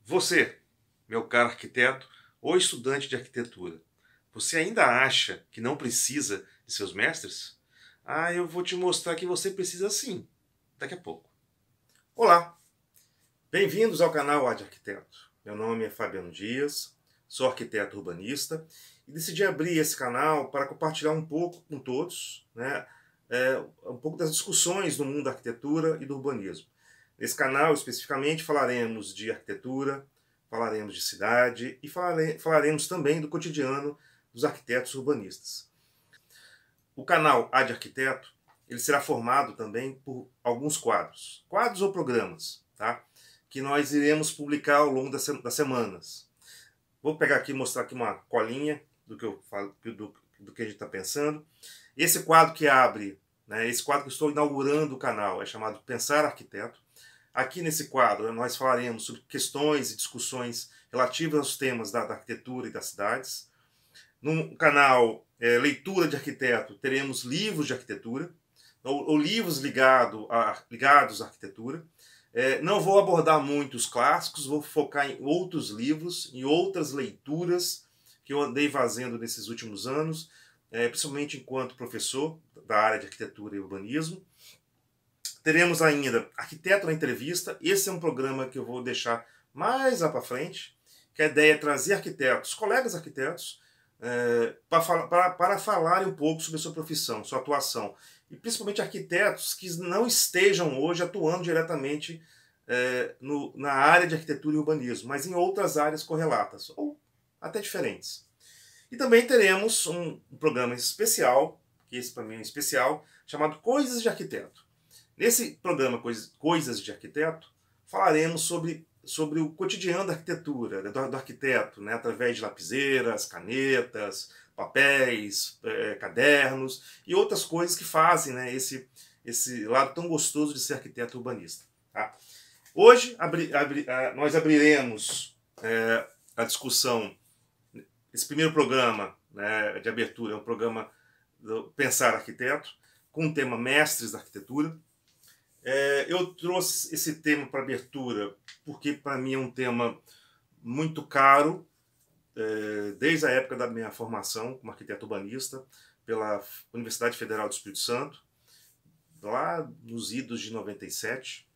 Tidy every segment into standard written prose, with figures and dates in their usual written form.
Você, meu caro arquiteto ou estudante de arquitetura, você ainda acha que não precisa de seus mestres? Eu vou te mostrar que você precisa sim, daqui a pouco. Olá, bem-vindos ao canal Ad Arquiteto. Meu nome é Fabiano Dias, sou arquiteto urbanista e decidi abrir esse canal para compartilhar um pouco com todos, um pouco das discussões no mundo da arquitetura e do urbanismo. Nesse canal, especificamente, falaremos de arquitetura, falaremos de cidade e falaremos também do cotidiano dos arquitetos urbanistas. O canal Ad Arquiteto ele será formado também por alguns quadros ou programas, tá? Que nós iremos publicar ao longo das semanas. Vou pegar aqui e mostrar aqui uma colinha do que eu falo, do que a gente está pensando. Esse quadro que abre, esse quadro que eu estou inaugurando o canal, é chamado Pensar Arquiteto. Aqui nesse quadro nós falaremos sobre questões e discussões relativas aos temas da arquitetura e das cidades. No canal Leitura de Arquiteto teremos livros de arquitetura, ou livros ligados à arquitetura. Não vou abordar muito os clássicos, vou focar em outros livros, em outras leituras que eu andei fazendo nesses últimos anos, principalmente enquanto professor da área de arquitetura e urbanismo. Teremos ainda Arquiteto na Entrevista. Esse é um programa que eu vou deixar mais lá para frente, que a ideia é trazer arquitetos, colegas arquitetos, para falarem um pouco sobre a sua profissão, sua atuação. E principalmente arquitetos que não estejam hoje atuando diretamente na área de arquitetura e urbanismo, mas em outras áreas correlatas, ou até diferentes. E também teremos um programa especial, que esse para mim é especial, chamado Coisas de Arquiteto. Nesse programa Coisas de Arquiteto, falaremos sobre o cotidiano da arquitetura, do arquiteto, através de lapiseiras, canetas, papéis, cadernos e outras coisas que fazem esse lado tão gostoso de ser arquiteto urbanista. Tá? Hoje nós abriremos a discussão. Esse primeiro programa de abertura é um programa do Pensar Arquiteto, com o tema Mestres da Arquitetura. Eu trouxe esse tema para abertura porque para mim é um tema muito caro, desde a época da minha formação como arquiteto urbanista pela Universidade Federal do Espírito Santo, lá nos idos de 97.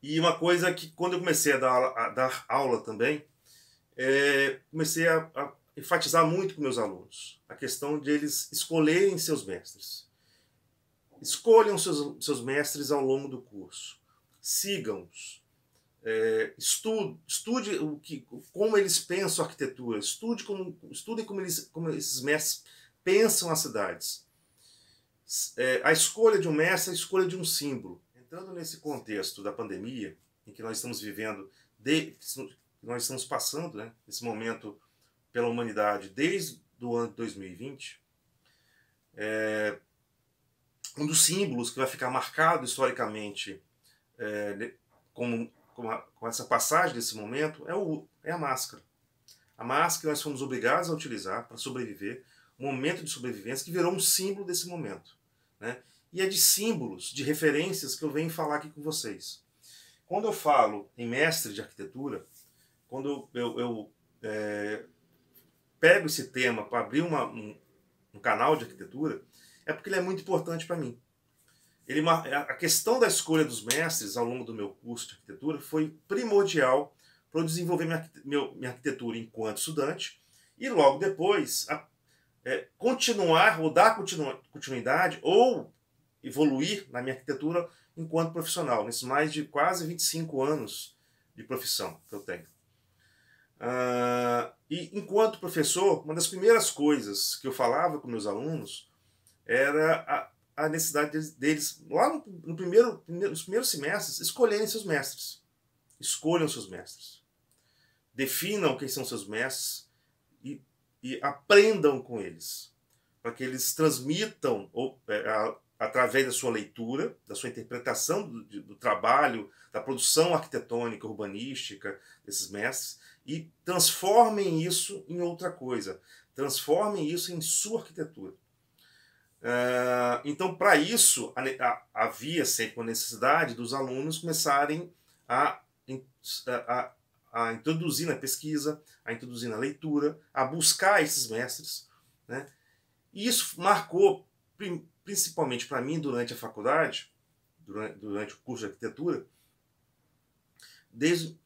E uma coisa que quando eu comecei a dar aula também, comecei a enfatizar muito com meus alunos, a questão de eles escolherem seus mestres. Escolham seus mestres ao longo do curso. Sigam-os. Estude como eles pensam a arquitetura. Estudem como esses mestres pensam as cidades. A escolha de um mestre é a escolha de um símbolo. Entrando nesse contexto da pandemia, em que nós estamos vivendo, nós estamos passando esse momento pela humanidade desde o ano de 2020, um dos símbolos que vai ficar marcado historicamente com essa passagem desse momento é a máscara. A máscara que nós fomos obrigados a utilizar para sobreviver, um momento de sobrevivência que virou um símbolo desse momento. E é de símbolos, de referências que eu venho falar aqui com vocês. Quando eu falo em mestre de arquitetura, quando eu pego esse tema para abrir um canal de arquitetura, é porque ele é muito importante para mim. A questão da escolha dos mestres ao longo do meu curso de arquitetura foi primordial para eu desenvolver minha arquitetura enquanto estudante e logo depois continuar ou dar continuidade ou evoluir na minha arquitetura enquanto profissional, nesses mais de quase 25 anos de profissão que eu tenho. E enquanto professor, uma das primeiras coisas que eu falava com meus alunos era a necessidade deles, lá nos primeiros semestres, escolherem seus mestres. Escolham seus mestres. Definam quem são seus mestres e aprendam com eles, para que eles transmitam, através da sua leitura, da sua interpretação do trabalho, da produção arquitetônica, urbanística desses mestres, e transformem isso em outra coisa. Transformem isso em sua arquitetura. Então, para isso, havia sempre uma necessidade dos alunos começarem a a introduzir na pesquisa, a introduzir na leitura, a buscar esses mestres, né? E isso marcou, principalmente para mim, durante a faculdade, durante o curso de arquitetura, desde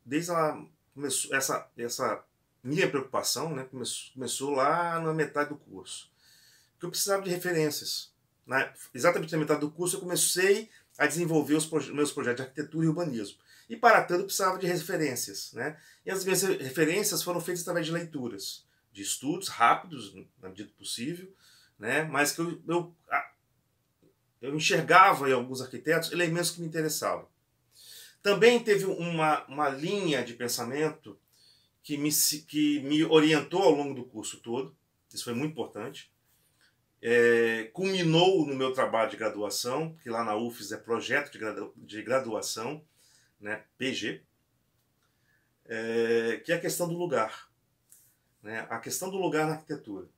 começou essa minha preocupação, né, começou lá na metade do curso. Porque eu precisava de referências. Né? Exatamente na metade do curso eu comecei a desenvolver os meus projetos de arquitetura e urbanismo. E para tanto eu precisava de referências. Né? E as minhas referências foram feitas através de leituras, de estudos rápidos, na medida do possível, né? Mas que eu enxergava em alguns arquitetos elementos que me interessavam. Também teve uma linha de pensamento que me orientou ao longo do curso todo. Isso foi muito importante. Culminou no meu trabalho de graduação, que lá na UFES é projeto de graduação, né, PG, que é a questão do lugar. Né, a questão do lugar na arquitetura.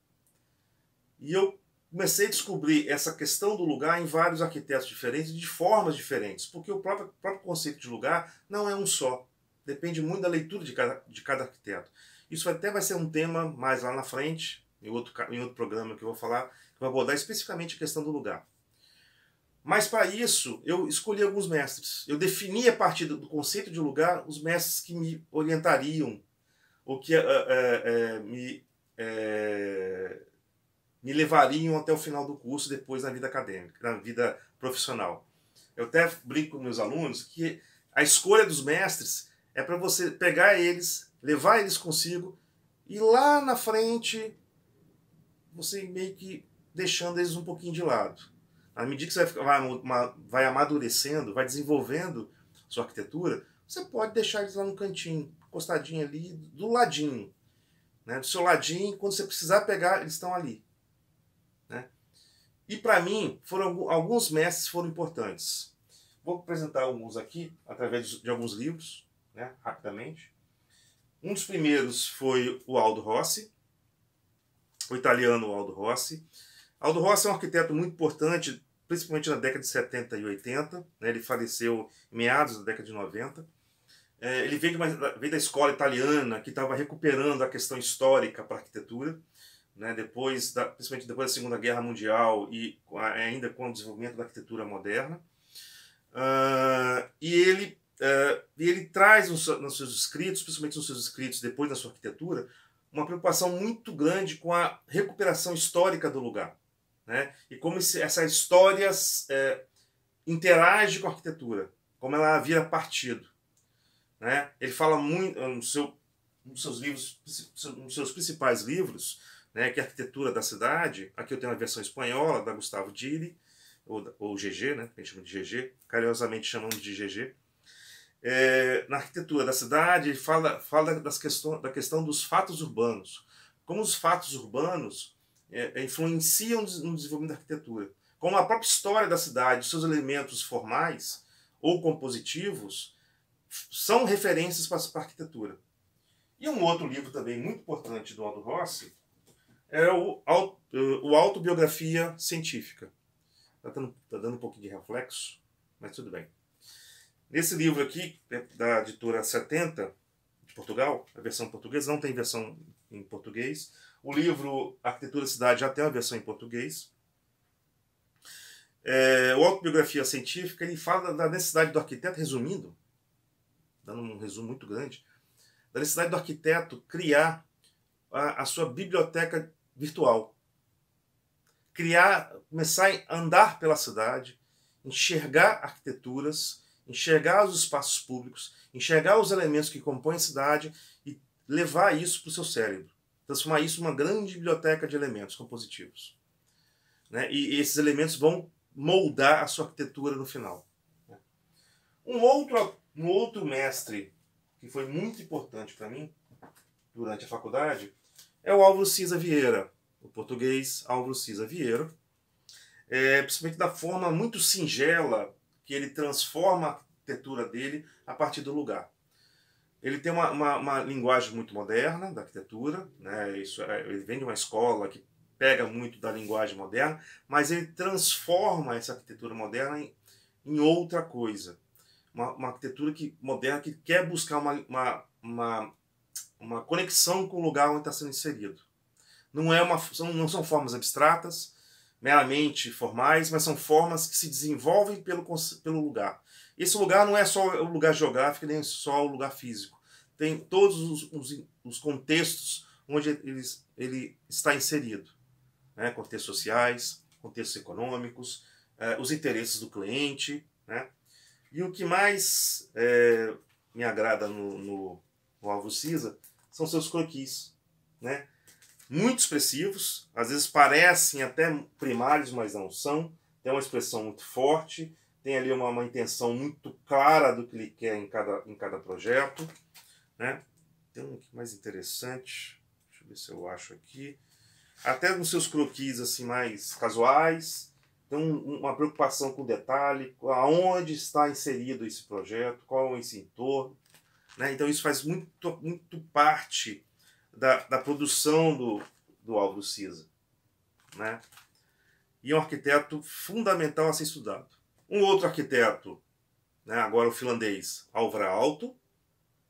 E eu comecei a descobrir essa questão do lugar em vários arquitetos diferentes, de formas diferentes, porque o próprio conceito de lugar não é um só. Depende muito da leitura de cada arquiteto. Isso até vai ser um tema mais lá na frente, em outro programa que eu vou falar, que vai abordar especificamente a questão do lugar. Mas para isso, eu escolhi alguns mestres. Eu defini a partir do conceito de lugar os mestres que me orientariam, ou que me levariam até o final do curso, depois na vida acadêmica, na vida profissional. Eu até brinco com meus alunos que a escolha dos mestres é para você pegar eles, levar eles consigo, e lá na frente você meio que deixando eles um pouquinho de lado. À medida que você vai amadurecendo, vai desenvolvendo sua arquitetura, você pode deixar eles lá no cantinho, encostadinho ali, do ladinho. Né? Do seu ladinho, quando você precisar pegar, eles estão ali. Né? E para mim, alguns mestres foram importantes. Vou apresentar alguns aqui, através de alguns livros, né, rapidamente. Um dos primeiros foi o Aldo Rossi, o italiano Aldo Rossi. Aldo Rossi é um arquiteto muito importante, principalmente na década de 70 e 80. Né, ele faleceu em meados da década de 90. Ele veio da escola italiana, que estava recuperando a questão histórica para a arquitetura. Né, principalmente depois da Segunda Guerra Mundial e ainda com o desenvolvimento da arquitetura moderna. E ele traz nos seus escritos, principalmente nos seus escritos depois da sua arquitetura, uma preocupação muito grande com a recuperação histórica do lugar. Né, e como essa história interage com a arquitetura, como ela vira partido. Né. Ele fala muito nos seus livros, nos seus principais livros, né, que é a Arquitetura da Cidade. Aqui eu tenho a versão espanhola, da Gustavo Diri, ou GG, né, que a gente chama de GG, carinhosamente chamamos de GG. Na Arquitetura da Cidade, ele fala da questão dos fatos urbanos. Como os fatos urbanos influenciam no desenvolvimento da arquitetura. Como a própria história da cidade, os seus elementos formais ou compositivos, são referências para a arquitetura. E um outro livro também muito importante do Aldo Rossi é o Autobiografia Científica. Está dando um pouquinho de reflexo, mas tudo bem. Nesse livro aqui, da editora 70, de Portugal, a versão portuguesa, não tem versão em português. O livro Arquitetura da Cidade já tem uma versão em português. O Autobiografia Científica, ele fala da necessidade do arquiteto, resumindo, dando um resumo muito grande, da necessidade do arquiteto criar a sua biblioteca virtual. Começar a andar pela cidade, enxergar arquiteturas, enxergar os espaços públicos, enxergar os elementos que compõem a cidade e levar isso para o seu cérebro. Transformar isso numa grande biblioteca de elementos compositivos. Né? E esses elementos vão moldar a sua arquitetura no final. Um outro mestre que foi muito importante para mim durante a faculdade é o Álvaro Siza Vieira, o português Álvaro Siza Vieira, principalmente da forma muito singela que ele transforma a arquitetura dele a partir do lugar. Ele tem uma linguagem muito moderna da arquitetura, né? Ele vem de uma escola que pega muito da linguagem moderna, mas ele transforma essa arquitetura moderna em outra coisa. uma arquitetura moderna que quer buscar uma conexão com o lugar onde está sendo inserido. Não são formas abstratas, meramente formais, mas são formas que se desenvolvem pelo lugar. Esse lugar não é só o lugar geográfico, nem só o lugar físico. Tem todos os contextos onde ele está inserido, né? Contextos sociais, contextos econômicos, os interesses do cliente, né? E o que mais me agrada no Álvaro Siza são seus croquis, né? Muito expressivos, às vezes parecem até primários, mas não são. Tem uma expressão muito forte, tem ali uma intenção muito clara do que ele quer em cada projeto, né? Tem um aqui mais interessante, deixa eu ver se eu acho aqui. Até nos seus croquis assim, mais casuais, tem uma preocupação com o detalhe, aonde está inserido esse projeto, qual é esse entorno, né? Então isso faz muito parte da produção do Álvaro Siza, né? E é um arquiteto fundamental a ser estudado. Um outro arquiteto, né, agora o finlandês, Alvar Aalto,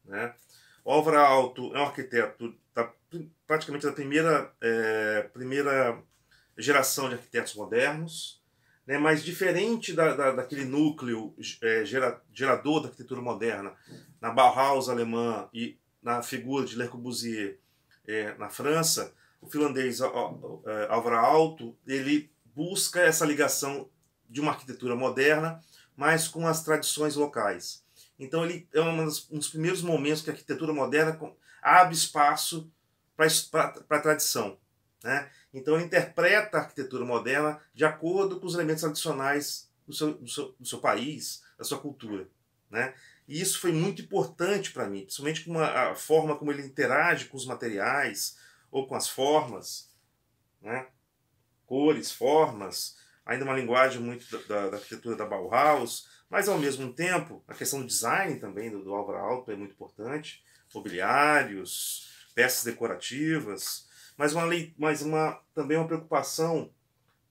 né? O Alvar Aalto é um arquiteto praticamente da primeira geração de arquitetos modernos, né? Mas diferente daquele núcleo gerador da arquitetura moderna na Bauhaus alemã e na figura de Le Corbusier na França, o finlandês Alvar Aalto, ele busca essa ligação de uma arquitetura moderna, mas com as tradições locais. Então ele é um dos primeiros momentos que a arquitetura moderna abre espaço para a tradição, né? Então ele interpreta a arquitetura moderna de acordo com os elementos tradicionais do seu país, da sua cultura, né? E isso foi muito importante para mim, principalmente com a forma como ele interage com os materiais ou com as formas, né? Cores, formas, ainda uma linguagem muito da arquitetura da Bauhaus, mas ao mesmo tempo a questão do design também do Alvar Aalto é muito importante, mobiliários, peças decorativas, mas também uma preocupação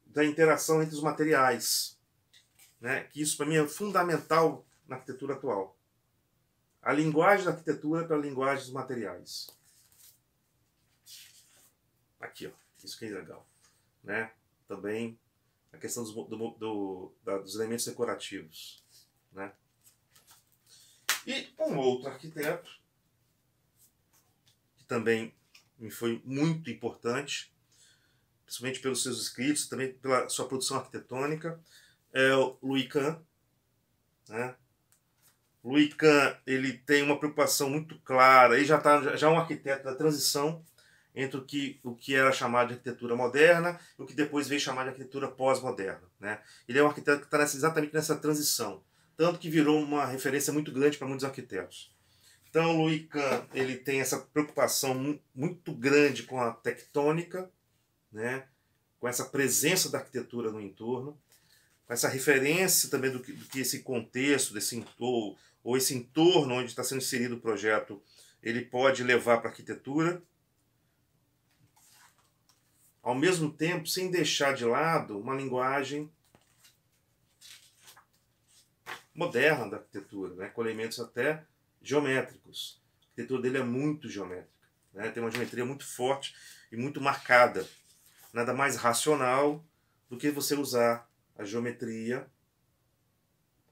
da interação entre os materiais, né? Que isso para mim é fundamental na arquitetura atual. A linguagem da arquitetura para a linguagem dos materiais. Aqui, ó, isso que é legal, né? Também a questão dos elementos decorativos, né? E um outro arquiteto que também me foi muito importante, principalmente pelos seus escritos, também pela sua produção arquitetônica, é o Louis Kahn, né? Louis Kahn, ele tem uma preocupação muito clara, ele já é um arquiteto da transição entre o que era chamado de arquitetura moderna e o que depois veio chamar de arquitetura pós-moderna, né? Ele é um arquiteto que está exatamente nessa transição, tanto que virou uma referência muito grande para muitos arquitetos. Então, o Louis Kahn, ele tem essa preocupação muito grande com a tectônica, né? Com essa presença da arquitetura no entorno, com essa referência também do que esse contexto, ou esse entorno onde está sendo inserido o projeto, ele pode levar para a arquitetura, ao mesmo tempo sem deixar de lado uma linguagem moderna da arquitetura, né? Com elementos até geométricos. A arquitetura dele é muito geométrica, né? Tem uma geometria muito forte e muito marcada. Nada mais racional do que você usar a geometria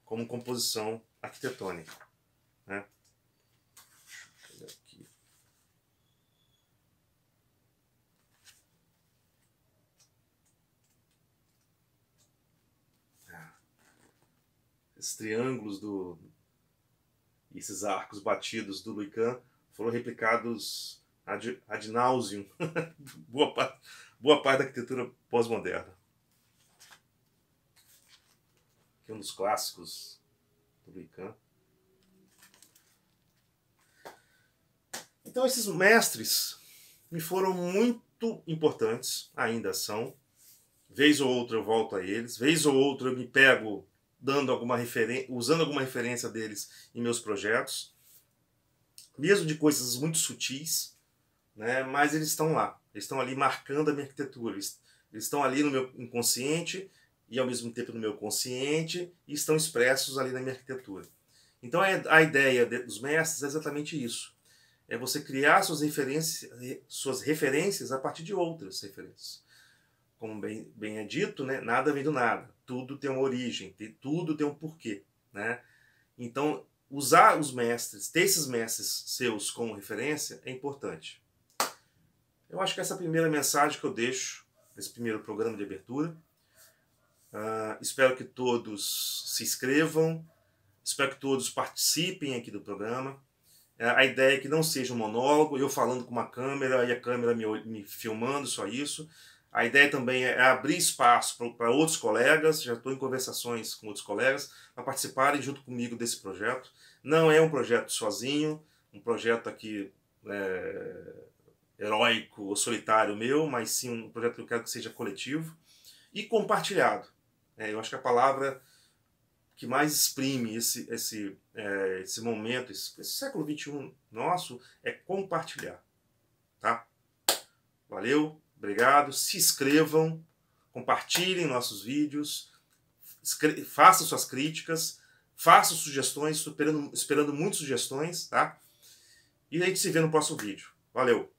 como composição arquitetônica, né? Aqui. Esses triângulos esses arcos batidos do Louis Kahn foram replicados ad nauseam boa parte da arquitetura pós-moderna. Aqui é um dos clássicos do Louis Kahn. Então esses mestres me foram muito importantes, ainda são. Vez ou outra eu volto a eles, vez ou outra eu me pego usando alguma referência deles em meus projetos, mesmo de coisas muito sutis, né? Mas eles estão lá, eles estão ali marcando a minha arquitetura, eles estão ali no meu inconsciente e ao mesmo tempo no meu consciente e estão expressos ali na minha arquitetura. Então a ideia dos mestres é exatamente isso. É você criar suas referências a partir de outras referências. Como bem é dito, né, nada vem do nada. Tudo tem uma origem, tudo tem um porquê. Né? Então, usar os mestres, ter esses mestres seus como referência é importante. Eu acho que essa é a primeira mensagem que eu deixo nesse primeiro programa de abertura. Espero que todos se inscrevam, espero que todos participem aqui do programa. A ideia é que não seja um monólogo, eu falando com uma câmera e a câmera me filmando, só isso. A ideia também é abrir espaço para outros colegas, já estou em conversações com outros colegas, para participarem junto comigo desse projeto. Não é um projeto sozinho, um projeto aqui heróico ou solitário meu, mas sim um projeto que eu quero que seja coletivo e compartilhado. Eu acho que a palavra que mais exprime esse momento, esse século XXI nosso, é compartilhar. Tá? Valeu, obrigado, se inscrevam, compartilhem nossos vídeos, façam suas críticas, façam sugestões, estou esperando muitas sugestões, tá? E a gente se vê no próximo vídeo. Valeu!